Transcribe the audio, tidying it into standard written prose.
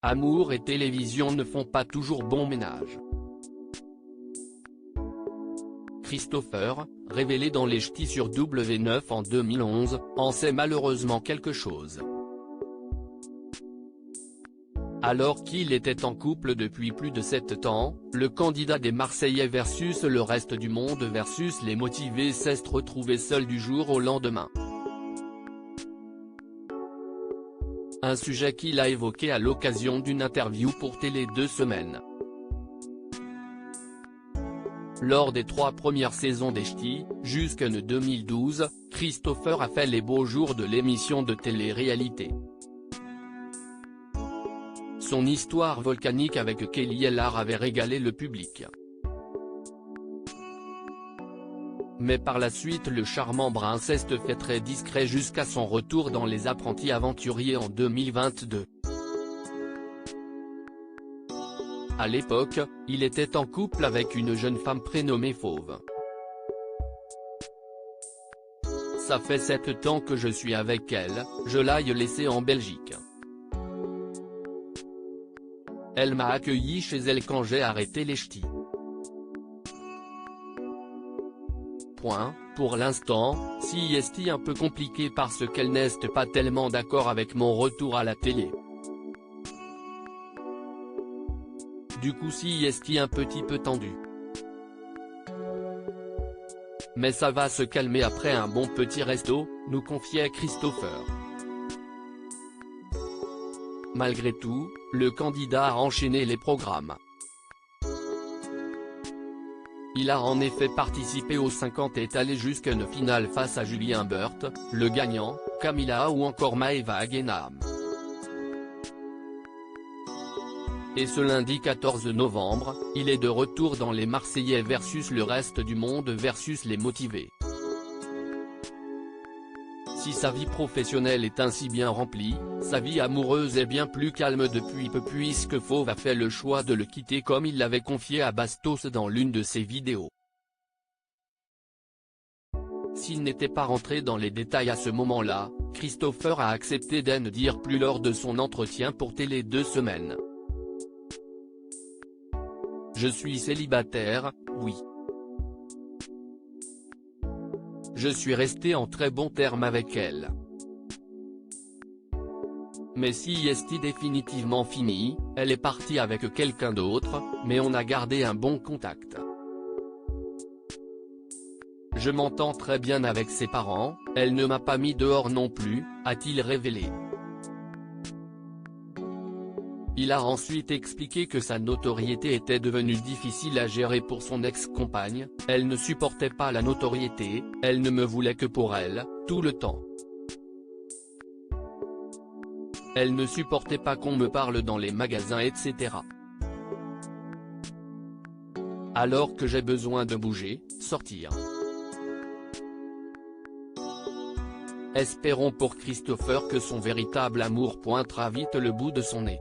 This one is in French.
Amour et télévision ne font pas toujours bon ménage. Christopher, révélé dans les ch'tis sur W9 en 2011, en sait malheureusement quelque chose. Alors qu'il était en couple depuis plus de 7 ans, le candidat des Marseillais versus le reste du monde versus les motivés s'est retrouvé seul du jour au lendemain. Un sujet qu'il a évoqué à l'occasion d'une interview pour Télé 2 Semaines. Lors des 3 premières saisons des ch'tis, jusqu'en 2012, Christopher a fait les beaux jours de l'émission de télé-réalité. Son histoire volcanique avec Kelly Ellard avait régalé le public. Mais par la suite le charmant Brinceste fait très discret jusqu'à son retour dans Les Apprentis Aventuriers en 2022. À l'époque, il était en couple avec une jeune femme prénommée Fauve. Ça fait 7 ans que je suis avec elle, je l'ai laissée en Belgique. Elle m'a accueilli chez elle quand j'ai arrêté les ch'tis. Pour l'instant, c'est un peu compliqué parce qu'elle n'est pas tellement d'accord avec mon retour à la télé. Du coup c'est un petit peu tendu. Mais ça va se calmer après un bon petit resto, nous confiait Christopher. Malgré tout, le candidat a enchaîné les programmes. Il a en effet participé aux 50 et est allé jusqu'à une finale face à Julien Burt, le gagnant, Camilla ou encore Maëva Guénam. Et ce lundi 14 novembre, il est de retour dans les Marseillais versus le reste du monde versus les motivés. Si sa vie professionnelle est ainsi bien remplie, sa vie amoureuse est bien plus calme depuis peu puisque Fauve a fait le choix de le quitter comme il l'avait confié à Bastos dans l'une de ses vidéos. S'il n'était pas rentré dans les détails à ce moment-là, Christopher a accepté d'en dire plus lors de son entretien pour Télé 2 Semaines. Je suis célibataire, oui. Je suis resté en très bons termes avec elle. Mais c'est définitivement fini, elle est partie avec quelqu'un d'autre, mais on a gardé un bon contact. Je m'entends très bien avec ses parents, elle ne m'a pas mis dehors non plus, a-t-il révélé. Il a ensuite expliqué que sa notoriété était devenue difficile à gérer pour son ex-compagne, elle ne supportait pas la notoriété, elle ne me voulait que pour elle, tout le temps. Elle ne supportait pas qu'on me parle dans les magasins etc. Alors que j'ai besoin de bouger, sortir. Espérons pour Christopher que son véritable amour pointera vite le bout de son nez.